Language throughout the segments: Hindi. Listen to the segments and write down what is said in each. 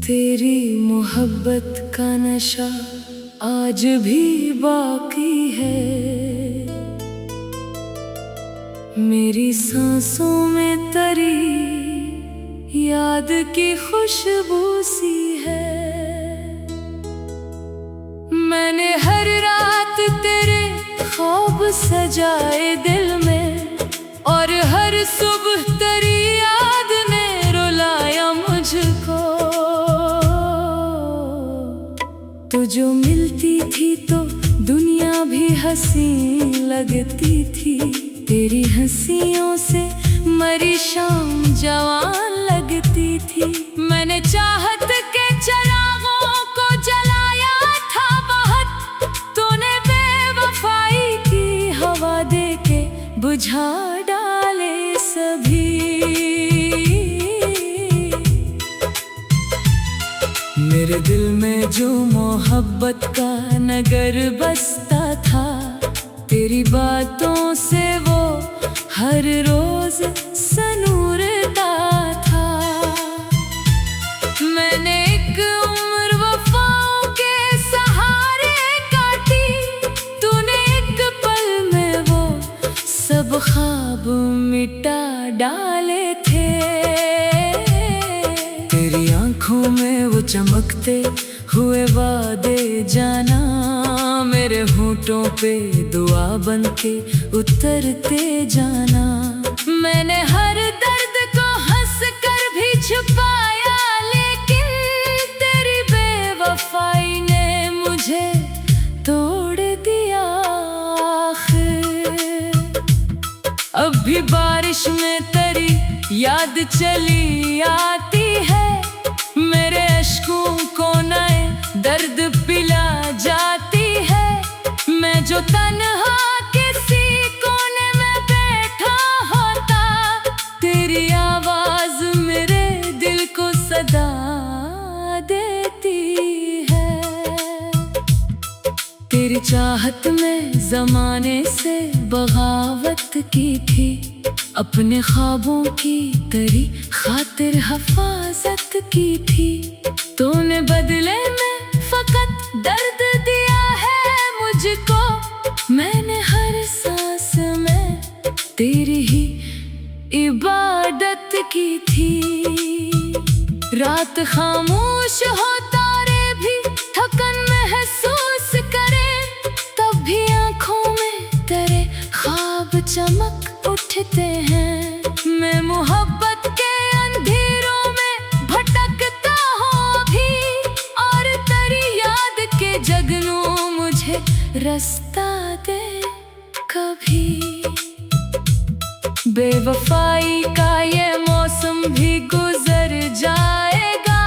तेरी मोहब्बत का नशा आज भी बाकी है। मेरी सांसों में तरी याद की खुशबू सी है। मैंने हर रात तेरे ख्वाब सजाए दिल में, और हर सुबह तेरी याद ने रुलाया मुझको। तो जो मिलती थी तो दुनिया भी हसीन लगती थी। तेरी हंसियों से मरी शाम जवान लगती थी। मैंने चाहत के चरागों को जलाया था बहुत, तूने बेवफाई की हवा दे के बुझा डाले सभी। मेरे दिल में जो मोहब्बत का नगर बसता था, तेरी बातों से वो हर रोज सनूरता था। मैंने एक उम्र वफाओं के सहारे काटी, तूने एक पल में वो सब ख्वाब मिटा डाले थे। तेरी आंखों में वो चमकते हुए वादे जाना, मेरे होठों पे दुआ बन के उतरते जाना। मैंने हर दर्द को हंस कर भी छुपाया, लेकिन तेरी बेवफाई ने मुझे तोड़ दिया आखिर। अब भी बारिश में तेरी याद चली आती है, मेरे अश्कों को नए दर्द पिला जाती है। मैं जो तन्हा किसी कोने में बैठा होता, तेरी आवाज मेरे दिल को सदा देती है। तेरी चाहत में जमाने से बगावत की थी, अपने ख्वाबों की तेरी खातिर हिफाजत की थी। तूने बदले में फकत दर्द दिया है मुझको, मैंने हर सांस में तेरी ही इबादत की थी। रात खामोश हो, तारे भी थकन महसूस करें, तब भी आंखों में तेरे ख्वाब चमक उठते हैं। मैं मोहब्बत के अंधेरों में भटकता हूँ अभी, और तेरी याद के जगनों मुझे रास्ता दे कभी। बेवफाई का ये मौसम भी गुजर जाएगा,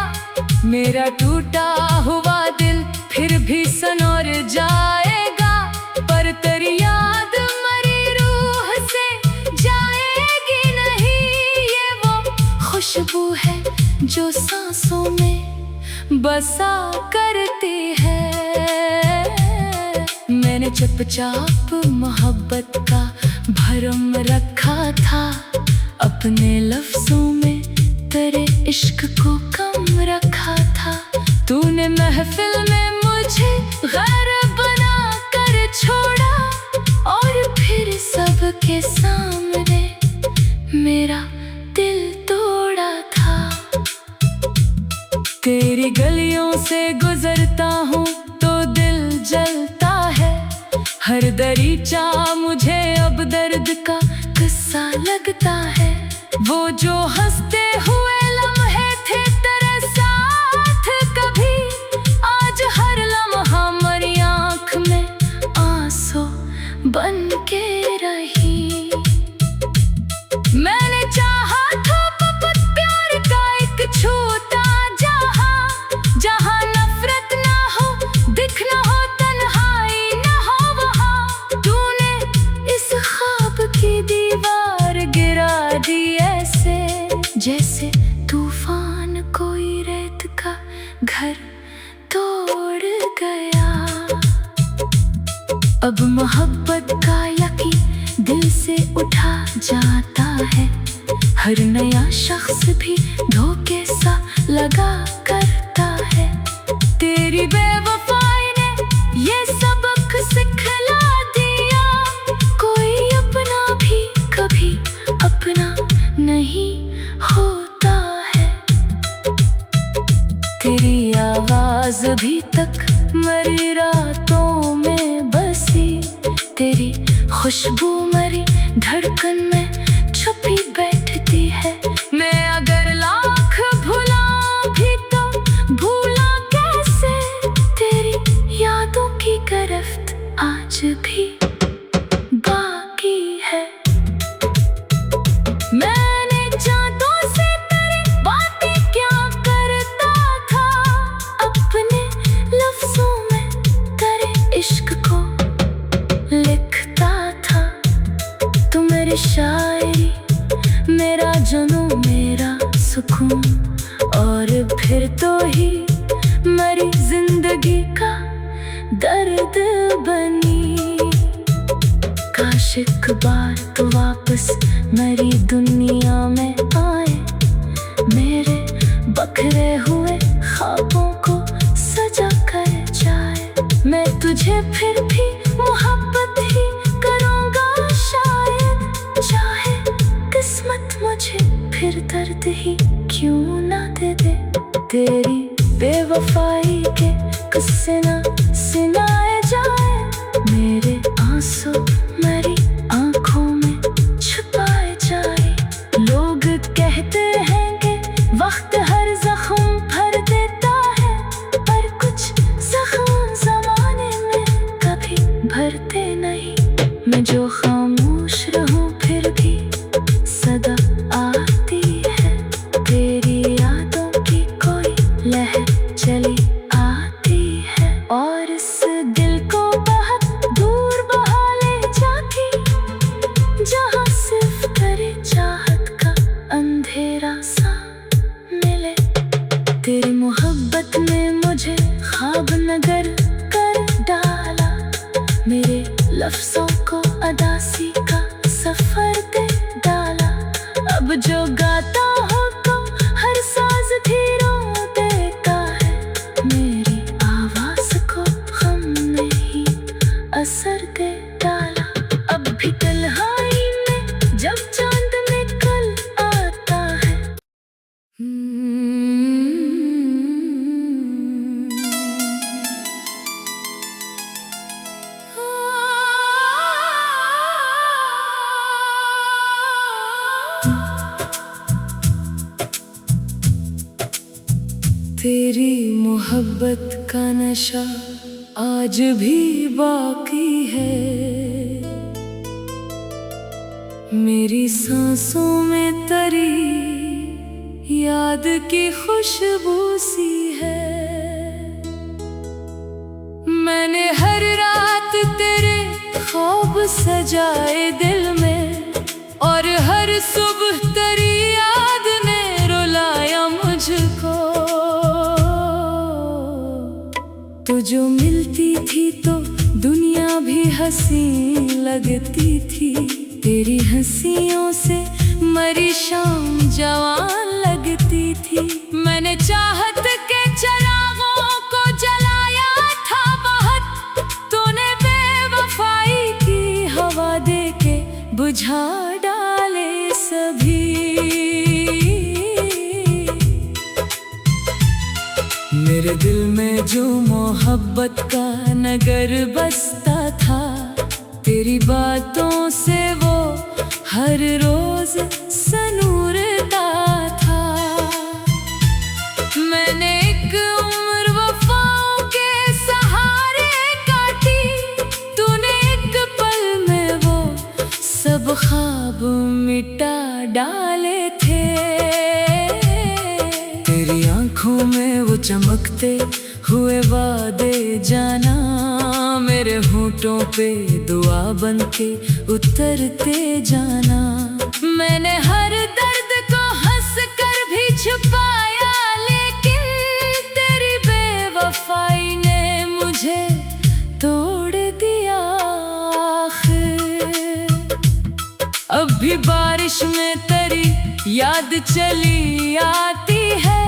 मेरा टूटा हुआ दिल फिर भी सनोर जाएगा। पर तेरी याद मरी रूह से जाएगी नहीं, ये वो खुशबू है जो सांसों में बसा करती है। मैंने चुपचाप मोहब्बत का भरम रखा था, अपने लफ्जों में तेरे इश्क को कम रखा था। तूने महफिल में मुझे गैर बना कर छोड़ा, और फिर सबके सामने मेरा दिल तोड़ा था। तेरी गलियों से गुजरता हूँ तो दिल जलता है, हर दरीचा मुझे अब दर्द का किस्सा लगता है। वो जो हंसते हुए लम्हे थे तेरे साथ कभी, आज हर लम्हा मरी आँख में आंसू बन के रही। मैंने चाहा था बहुत प्यार का एक छोटा जहां, जहां नफरत ना हो, दिख ना हो, तन्हाई ना हो वहां। तूने इस ख्वाब की दीवार गिरा दी ऐसे, घर तोड़ गया। अब मोहब्बत का यकीन दिल से उठा जाता है। हर नया शख्स भी धोखे सा लगा करता है। तेरी बेवफाई ने ये सबक सिखला दिया, कोई अपना भी कभी अपना नहीं होता है। तेरी आवाज अभी तक मरी रातों में बसी, तेरी खुशबू मरी धड़कन में छुपी बैठती है। मैं अगर लाख भुला भी तो भूला कैसे, तेरी यादों की गिरफ्त आज भी बाकी है। मैंने चांदों से तेरी बातें क्या करता था, अपने लफ्जों में तेरे इश्क को लिखता था। तू मेरी शायरी, मेरा जुनून, मेरा सुकून, और फिर तो ही मेरी जिंदगी का दर्द बनी। काश एक बार तो वापस मेरी दुनिया में आए, मेरे बखरे हुए ख्वाबों को सजा कर जाए। मैं तुझे फिर भी मोहब्बत ही करूँगा शायद, चाहे किस्मत मुझे फिर दर्द ही क्यों ना दे दे। तेरी बेवफाई के किस्से ना सुनाए जाए, मेरे आंसू मेरी आंखों में छुपाए जाए। लोग कहते हैं कि वक्त हर जख्म भर देता है, पर कुछ जख्म जमाने में कभी भरते नहीं। मैं जो खामोश रहूं फिर भी सदा आती है, तेरी यादों की कोई लहर चली आती है, और इस दिल को बहुत दूर बहा ले जाती, जहाँ सिर्फ तेरी चाहत का अंधेरा सा मिले। तेरी मोहब्बत ने मुझे ख्वाब नगर कर डाला, मेरे लफ्जों को अदासी का सफर दे डाला। अब जो गाता हो तो हर साज धीरो देता है, मेरी आवाज को गम ने ही असर दे डाला। अब भी तन्हाई में जब चांद निकल आता है, तेरी मोहब्बत का नशा आज भी बाकी है। मेरी सांसों में तरी याद की खुशबू सी है। मैंने हर रात तेरे ख्वाब सजाए दिल में, और हर सुबह तेरी याद ने रुलाया मुझको। तो जो मिलती थी तो दुनिया भी हंसी लगती थी, तेरी हंसियों से मरी शाम जवान लगती थी। मैंने चाहत के चरागों को जलाया था बहुत, तूने बेवफाई की हवा दे के बुझा डाले सभी। मेरे दिल में जो मोहब्बत का नगर बसता था, तेरी बातों से वो हर रोज सनूरता था। मैंने एक उम्र वफाओं के सहारे काटी, तूने एक पल में वो सब ख्वाब मिटा डाले थे। तेरी आंखों में वो चमकते हुए वादे जाना, मेरे होठों पे दुआ बन के उतरते जाना। मैंने हर दर्द को हंस कर भी छुपाया, लेकिन तेरी याद चली आती है,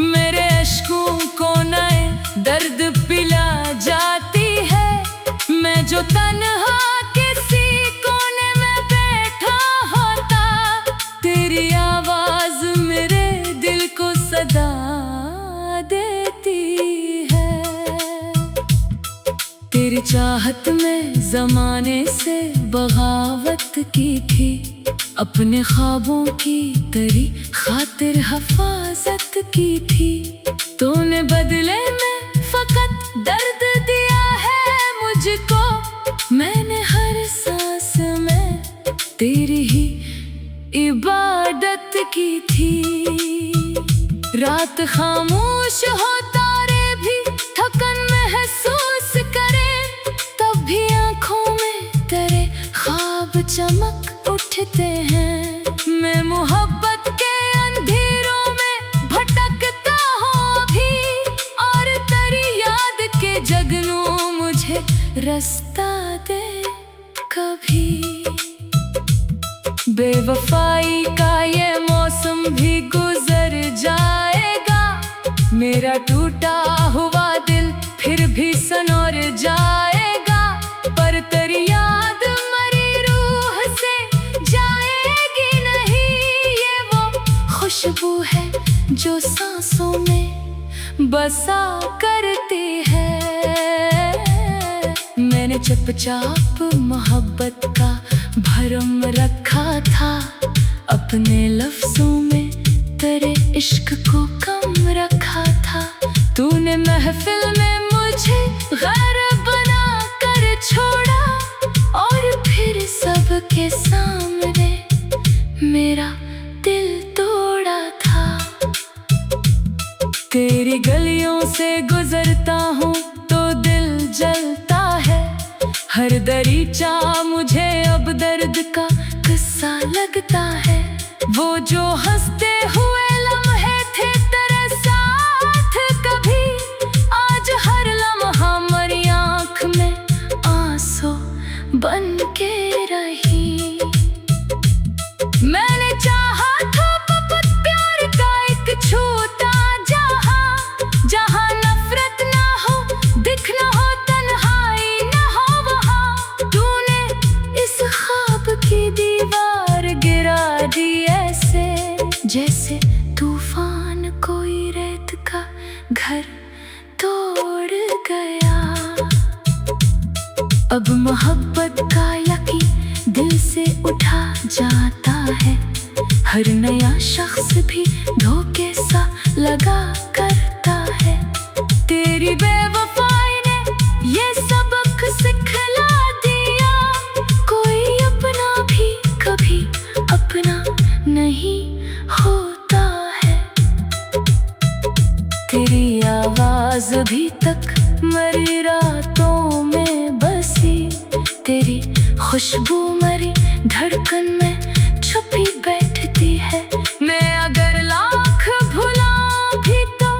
मेरे अश्कों को नए दर्द पिला जाती है। मैं जो तन्हा किसी कोने में बैठा होता, तेरी आवाज मेरे दिल को सदा देती है। तेरी चाहत में ज़माने से बगावत की थी, अपने ख्वाबों की तेरी खातिर हिफाजत की थी। तूने बदले में फकत दर्द दिया है मुझको, मैंने हर सांस में तेरी ही इबादत की थी। रात खामोश हो, तारे भी थकन महसूस करें, तब भी आँखों में तेरे ख्वाब चमक उठते हैं। मैं मोहब्बत के अंधेरों में भटकता हूँ अभी, और तेरी याद के जगनू मुझे रास्ता दे कभी। बेवफाई का ये मौसम भी गुजर जाएगा, मेरा टूटा हुआ दिल फिर भी संवर जाएगा। पर तेरी याद मरी रूह से जाएगी नहीं, ये वो खुशबू है जो सांसों में बसा करती है। मैंने चुपचाप मोहब्बत का भरम रखा था, अपने लफ्जों में तेरे इश्क को कम रखा था। तूने महफिल में मुझे गैर बना कर छोड़ा, और फिर सबके सामने मेरा दिल तोड़ा था। तेरी गलियों से गुजरता हूँ तो दिल जलता है, हर दरीचा मुझे अब दर्द का किस्सा लगता है। वो जो हंसते हुए लम्हे थे तेरे साथ कभी, आज हर लम्हा मेरी आँख में आंसू बन के रही। मैंने चाहा था बहुत प्यार का एक छोटा जहां, जहां नफरत ना हो, दिख ना हो, तन्हाई ना हो वहां। तूने इस ख्वाब की दीवार गिरा दी ऐसे, जैसे तूफान कोई रेत का घर तोड़ गया। अब मोहब्बत का यकीन दिल से उठा जाता है, हर नया शख्स भी धोखे सा लगा करता है। तेरी बेवफाई ने ये सबक सिखला दिया, कोई अपना भी कभी अपना नहीं होता है। तेरी आवाज अभी तक मेरी रातों में बसी, तेरी खुशबू मेरी धड़कन में छुपी बैठती है। मैं अगर लाख भुलाऊं भी तो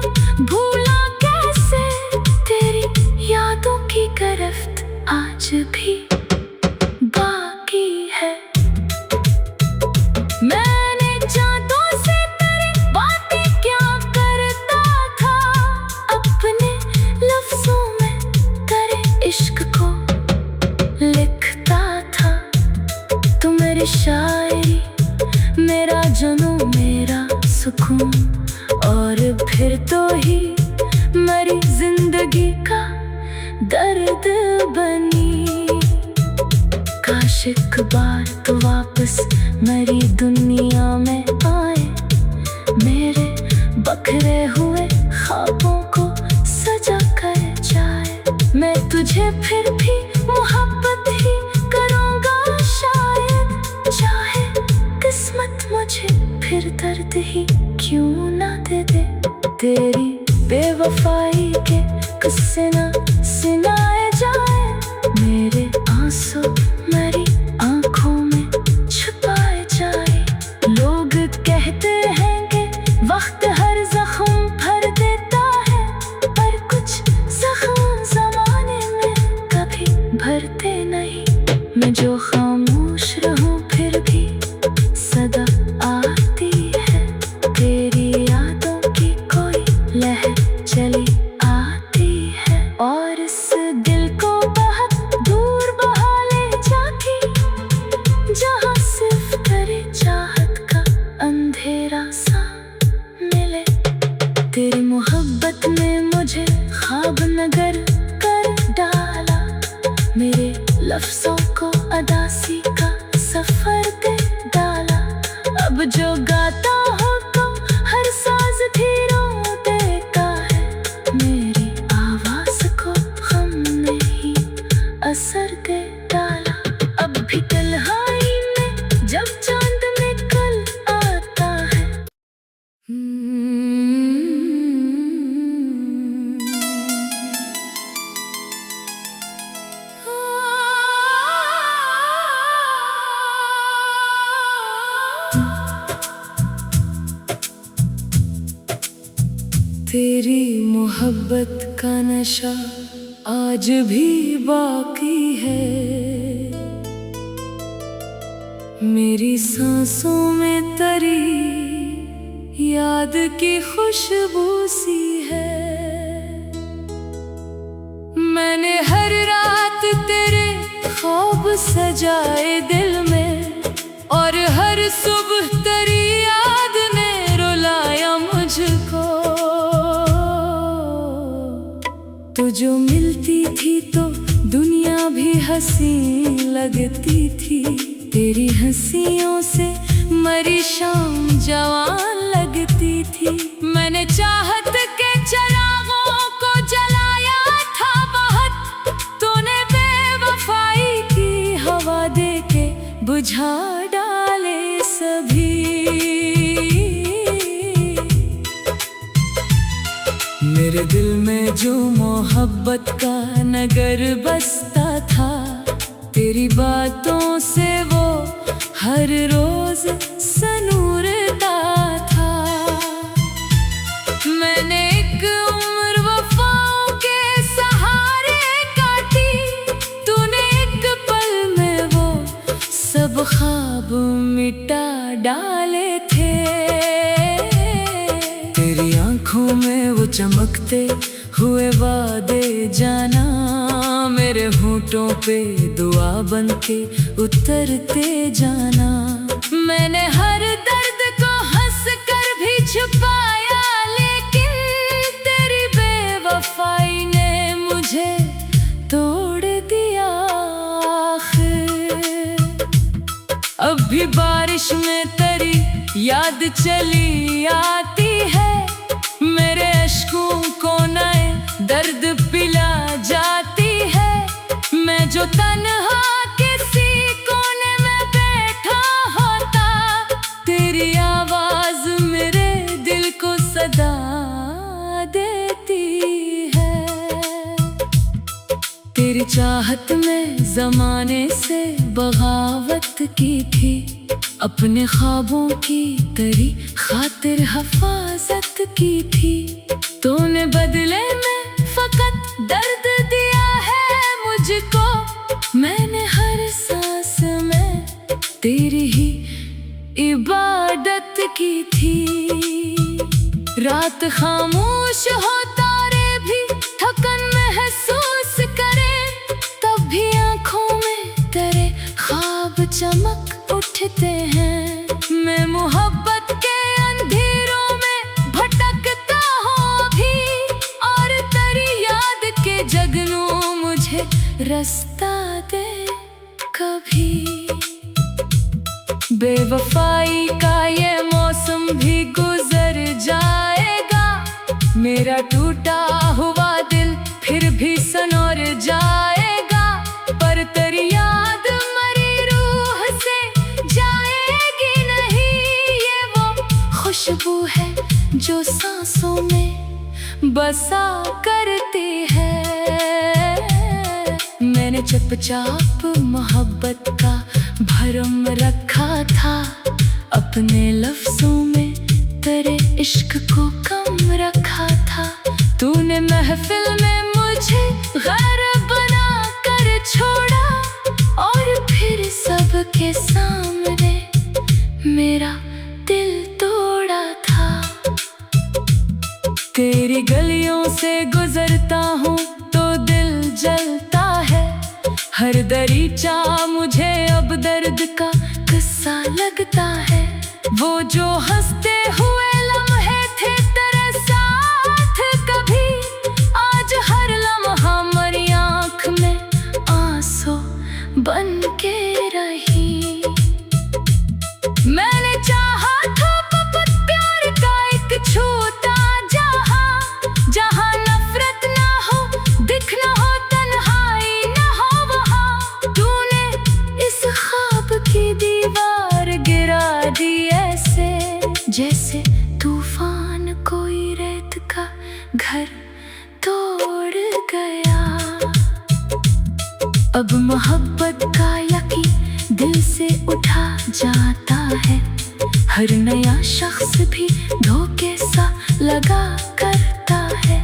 भूला कैसे, तेरी यादों की गिरफ्त आज भी बाकी है। मैंने चांदों से तेरी बातें क्या करता था, अपने लफ्जों में तेरे इश्क को लिखता था। तू मेरी शायरी, मेरा जुनून, मेरा सुकून, और फिर तो ही मेरी जिंदगी का दर्द बनी। काश एक बार तो वापस मेरी दुनिया में आए, मेरे बखरे हुए ख्वाबों को सजा कर जाए। मैं तुझे फिर भी मोहब्बत ही करूँगा शायद, चाहे किस्मत मुझे फिर दर्द ही क्यों ना दे दे। तेरी बेवफाई के किस्से ना सुनाए जाए, मेरे आंसू मेरी आंखों में छुपाए जाए। लोग कहते हैं कि वक्त हर जख्म भर देता है, पर कुछ जख्म जमाने में कभी भरते नहीं। मैं जो खामोश रहूं फिर भी सदा आती ने मुझे ख्वाब नगर कर डाला। मेरे लफ्जों को अदासी का सफर दे डाला। अब जो गाता हो तो हर साज धीरों देता है। मेरी आवाज को गम ने ही असर दे डाला। अब भी तन्हाई में जब चांद निकल आता है। तेरी मोहब्बत का नशा आज भी बाकी है। मेरी सांसों में तरी याद की खुशबू सी है। मैंने हर रात तेरे ख्वाब सजाए दिल में, और हर सुबह तेरी याद ने रुलाया मुझको। तो जो मिलती थी तो दुनिया भी हंसी लगती थी। तेरी हंसियों से मरी शाम जवान लगती थी। मैंने चाहत के चिरागों को जलाया था बहुत। तूने बेवफाई की हवा दे के बुझा डाले सभी। मेरे दिल में जो मोहब्बत का नगर बसता था, तेरी बातों से वो हर रोज सनूरता था। मैंने एक उम्र वफाओं के सहारे काटी। तूने एक पल में वो सब ख्वाब मिटा डाले थे। तेरी आंखों में वो चमकते हुए वादे जाना, मेरे होठों पे दुआ बन के उतरते जाना। मैंने हर दर्द को हंस कर भी छुपाया, लेकिन तेरी बेवफाई ने मुझे तोड़ दिया आखिर। अब भी बारिश में तेरी याद चली आती है। मेरे अश्कों को नए दर्द पिला जाती है। मैं जो तन्हा किसी कोने में बैठा होता, तेरी आवाज मेरे दिल को सदा देती है। तेरी चाहत में जमाने से बगावत की थी। अपने ख्वाबों की तेरी खातिर हिफाजत की थी। तूने बदले में फकत दर्द दिया है मुझको। मैंने हर सांस में तेरी ही इबादत की थी। रात खामोश हो, तारे भी थकन महसूस करें, तब भी आंखों में तेरे ख्वाब चमक उठते हैं। मैं मोहब्बत के अंधेरों में भटकता हूँ अभी, और तेरी याद के जगनों मुझे रास्ता दे कभी। बेवफाई का ये मौसम भी गुजर जाएगा। मेरा टूटा हुआ दिल फिर भी सनोर जाएगा। पर तेरी याद मरी रूह से जाएगी नहीं। ये वो खुशबू है जो सांसों में बसा करती है। मैंने चुपचाप मोहब्बत का भरम रखा था। अपने लफ्जों में तेरे इश्क को कम रखा था। तूने महफिल में मुझे गैर बना कर छोड़ा, और फिर सबके सामने मेरा दिल तोड़ा था। तेरी गलियों से गुजरता हूँ तो दिल जलता है। हर दरीचा मुझे अब दर्द का किस्सा लगता है। वो जो हंसते हुए लम्हे थे तेरे साथ कभी घर तोड़ गया। अब मोहब्बत का यकीन दिल से उठा जाता है। हर नया शख्स भी धोखे सा लगा करता है।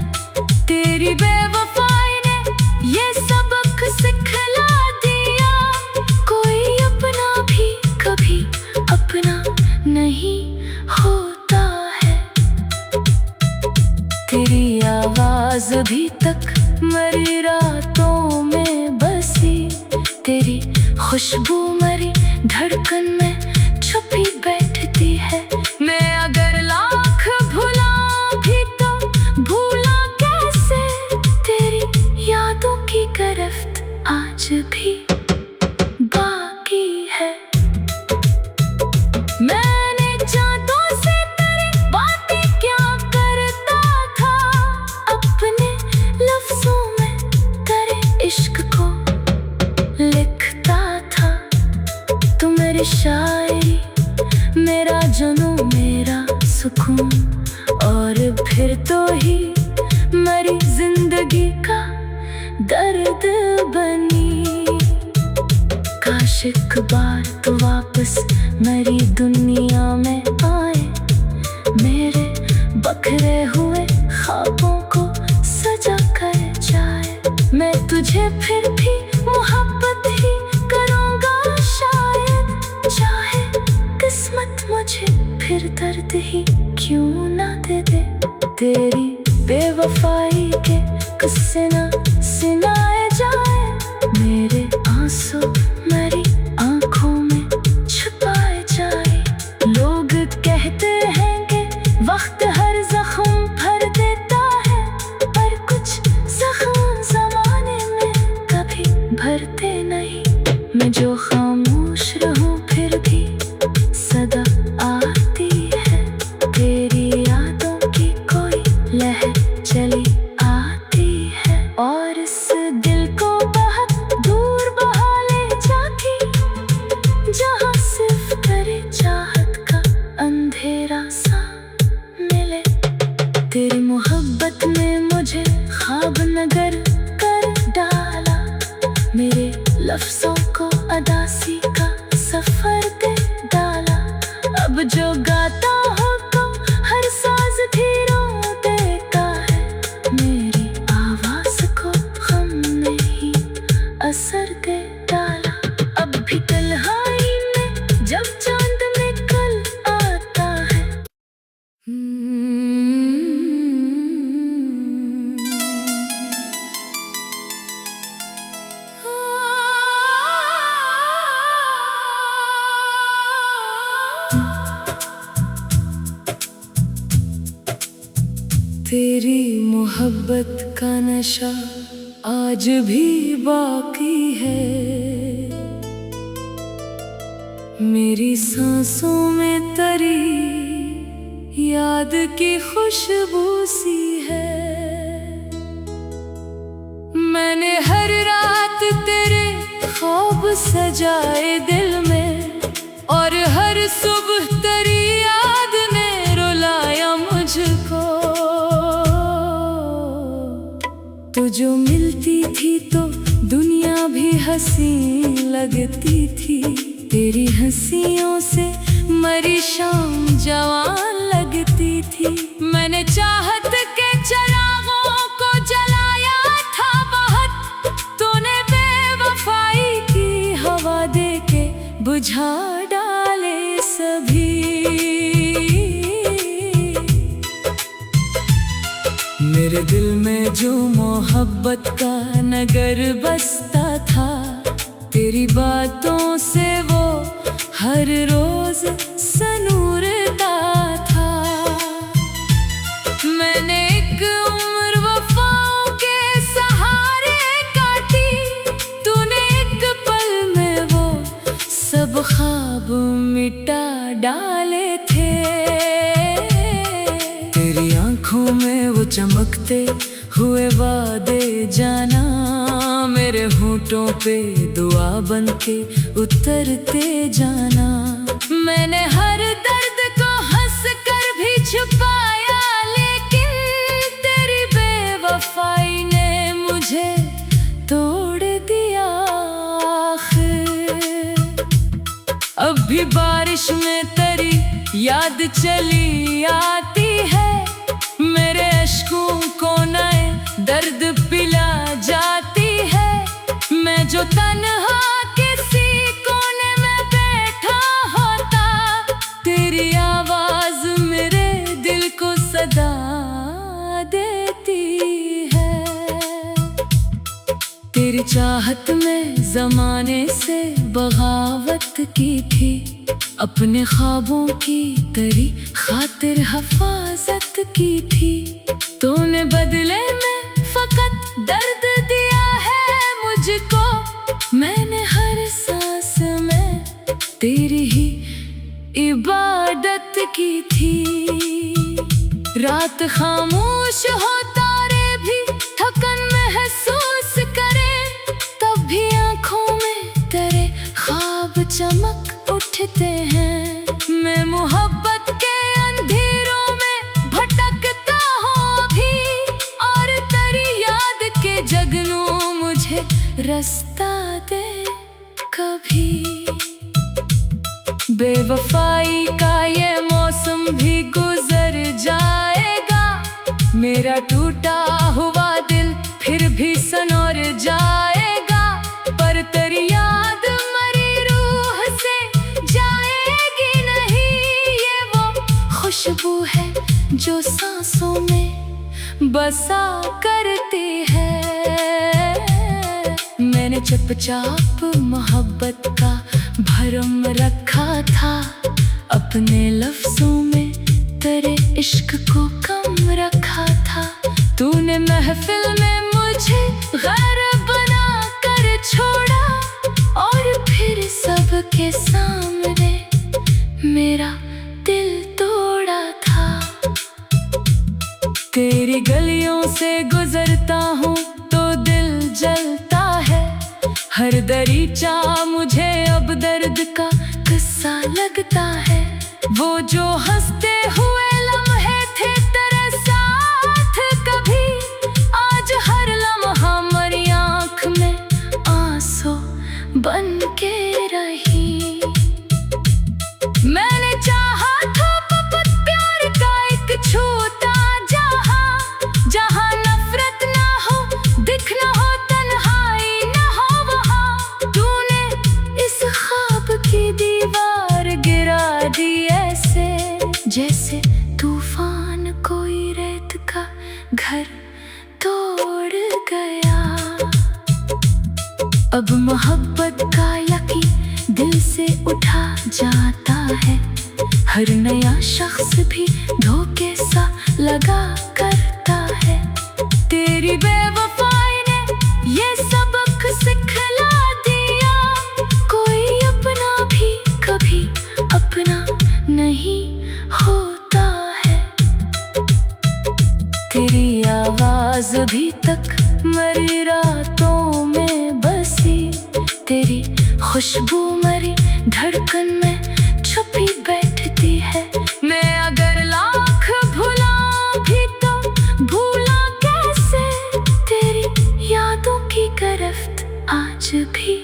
तेरी बेवफाई ने ये सबक सिखला दिया, कोई अपना भी कभी अपना नहीं होता है। तेरी आवाज अभी तक मरी रातों में बसी, तेरी खुशबू मरी धड़कन में छुपी बैठती है। मैं अगर लाख भुला भी तो भूला कैसे, तेरी यादों की गिरफ्त आज भी बाकी है। मैंने चांदों से तेरी बातें क्या करता था, अपने लफ्जों में तेरे इश्क को लिखता था। तू मेरी शायरी, मेरा जुनून, मेरा सुकून, और फिर तो ही मरी जिंदगी का दर्द बनी। काश एक बार तो वापस मेरी दुनिया में आए, मेरे बखरे हुए ख्वाबों को सजा कर जाए। मैं तुझे फिर भी मोहब्बत ही करूँगा शायद, चाहे किस्मत मुझे फिर दर्द ही क्यों ना दे दे। तेरी बेवफाई के किस्से ना सुनाए जाए, मेरे आंसू मेरी आंखों में छुपाए जाए। लोग कहते हैं कि वक्त हर जख्म भर देता है, पर कुछ जख्म जमाने में कभी भरते नहीं। मैं जो खामोश रहूं फिर भी सदा आती है, तेरी यादों की कोई लहर चली आती है, और इस दिल को बहुत दूर बहा ले जाती, जहाँ सिर्फ तेरे चाहत का अंधेरा सा मिले। तेरी मोहब्बत ने मुझे ख्वाब नगर कर डाला, मेरे लफ्जों को अदासी का सफर दे डाला। अब जो गाता हो तो हर साज धीरों देता है, मेरी आवाज को हमने ही असर दे डाला। अब भी तन्हाई में जब चांद निकल आता है, तेरी मोहब्बत का नशा आज भी बाकी है। मेरी सांसों में तरी याद की खुशबू सी है। मैंने हर रात तेरे ख्वाब सजाए दिल में, और हर सुबह तेरी याद ने रुलाया मुझको। तो जो मिलती थी तो दुनिया भी हंसी लगती थी, तेरी हंसियों से मरी शाम जवान लगती थी। मैंने चाहत के चिरागों को जलाया था बहुत, तूने बेवफाई की हवा दे के बुझा डाले सभी। मेरे दिल में जो मोहब्बत का नगर बसता था, तेरी बातों से वो हर रोज सनूरता था। मैंने एक उम्र वफाओं के सहारे काटी, तूने एक पल में वो सब ख्वाब मिटा डाले थे। तेरी आंखों में वो चमकते हुए वादे जाना, मेरे होठों पे दुआ बन के उतरते जाना। मैंने हर दर्द को हंस कर भी छुपाया, लेकिन तेरी याद चली आती है, मेरे अश्कों को नए दर्द पिला जाती है। मैं जो तन्हा किसी कोने में बैठा होता, तेरी आवाज मेरे दिल को सदा देती है। तेरी चाहत में ज़माने से बगावत की थी, अपने ख्वाबों की तेरी खातिर हिफाजत की थी। तूने बदले में फकत दर्द दिया है मुझको, मैंने हर सांस में तेरी ही इबादत की थी। रात खामोश हो, तारे भी थकन महसूस करे, तब भी आँखों में तेरे ख्वाब चमक उठते हैं। मैं मोहब्बत के अंधेरों में भटकता हूँ अभी, और तेरी याद के जगनू मुझे रास्ता दे कभी। बेवफाई का ये मौसम भी गुजर जाएगा, मेरा टूटा हुआ दिल फिर भी सनोर जाएगा। पर तेरी याद मरी रूह से जाएगी नहीं, ये वो खुशबू है जो सांसों में बसा करती है। मैंने चुपचाप मोहब्बत का भरम रखा था, अपने लफ्जों में तेरे इश्क को कम रखा था। तूने महफिल में मुझे गैर बना कर छोड़ा, और फिर सबके सामने मेरा दिल तोड़ा था। तेरी गलियों से गुजरता हूँ तो दिल जलता है, हर दरीचा मुझे अब दर्द का किस्सा लगता है। वो जो हंसते हुए लम्हे थे तेरे साथ कभी, आज हर लम्हा मेरी आँख में आंसू बन के रही। मैंने चाहा था बहुत प्यार का एक छूता जहाँ, जहाँ नफरत ना हो, दिख ना हो, तन्हाई ना हो वहाँ। तूने इस ख्वाब की दीवार गिरा दी ऐसे, जैसे तूफान कोई रेत का घर तोड़ गया। अब मोहब्बत का यकीन दिल से उठा जाता है, हर नया शख्स भी धोखे सा लगा करता है। तेरी बेवफाई ने ये सबक सिखला दिया, कोई अपना भी कभी अपना नहीं होता है। तेरी आवाज अभी तक मरी रातों में बसी, तेरी खुशबू मरी धड़कन में छुपी बैठती है। मैं अगर लाख भुलाऊं भी तो भूला कैसे, तेरी यादों की गिरफ्त आज भी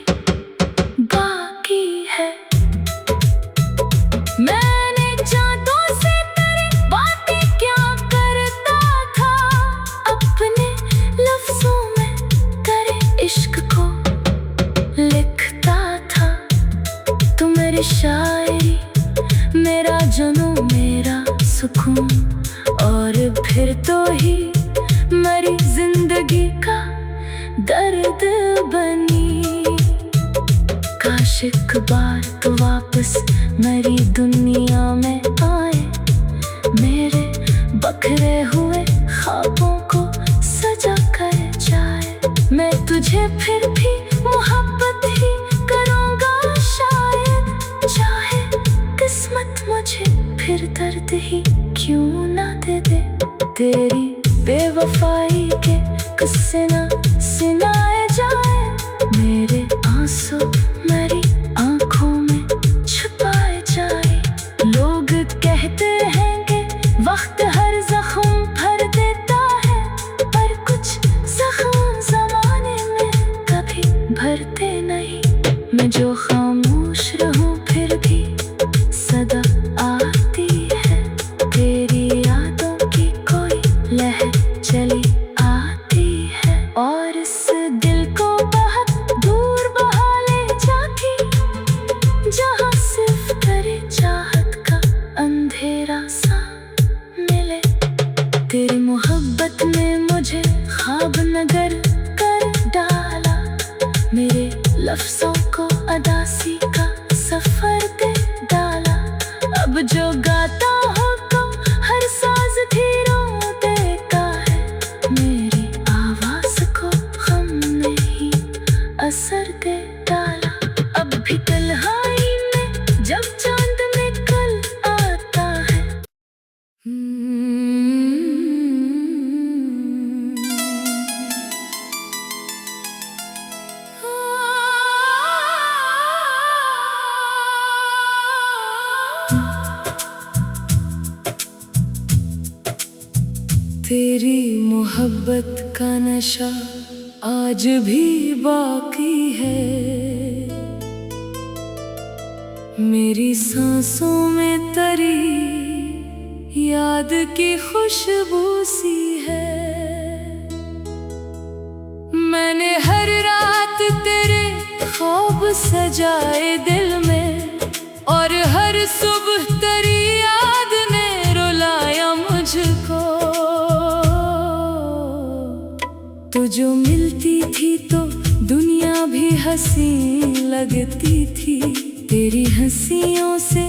बाकी है। मैंने चांदों से तेरी बातें क्या करता था, अपने लफ्जों में तेरे इश्क को लिखता था। तू मेरी शायरी, मेरा जुनून, मेरा सुकून, और फिर तो ही मेरी जिंदगी का दर्द बनी। काश एक बार तो वापस मेरी दुनिया में आए, मेरे बखरे हुए ख्वाबों को सजा कर जाए। मैं तुझे फिर भी मोहब्बत ही करूँगा शायद, चाहे किस्मत मुझे फिर दर्द ही क्यों ना दे दे। तेरी बेवफाई के किस्से ना सुनाए जाए, मेरे आंसू मेरी आंखों में छुपाए जाए। लोग कहते हैं कि वक्त हर जख्म भर देता है, पर कुछ जख्म ज़माने में कभी भरते नहीं। मैं जो खामोश रहूं फिर भी सदा आती तेरी मोहब्बत ने मुझे ख्वाब नगर कर डाला, मेरे लफ्जों को अदासी का सफर दे डाला। अब जो गाता हो तो हर साज धीरों देता है, मेरी आवाज को हमने ही असर दे डाला। अब भी तन्हाई में जब चांद निकल आता है, तेरी मोहब्बत का नशा आज भी बाकी है, मेरी सांसों में तरी याद की खुशबू सी है। मैंने हर रात तेरे ख्वाब सजाए दिल में, और हर सुबह तेरी याद ने रुलाया मुझको। तो जो मिलती थी तो दुनिया भी हंसी लगती थी, तेरी हंसियों से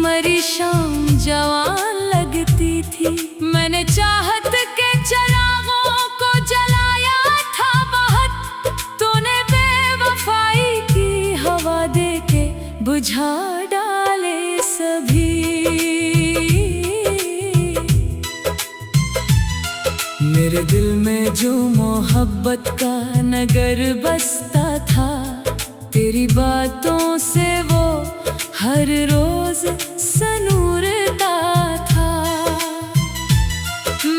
मरी शाम जवान लगती थी। मैंने चाहत के चिरागों को जलाया था बहुत, तूने बेवफाई की हवा दे के बुझा डाले सभी। मेरे दिल में जो मोहब्बत का नगर बसता था, तेरी बातों से वो हर रोज सनूरता था।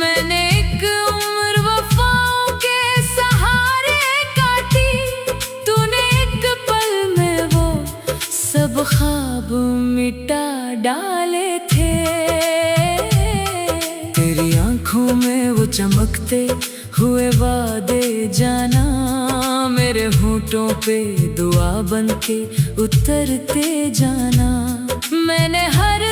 मैंने एक उम्र वफाओं के सहारे काटी, तूने एक पल में वो सब ख्वाब मिटा डाले थे। तेरी आंखों में वो चमकते हुए वादे जाना, मेरे होठों पे दुआ बन के उतरते जाना। मैंने हर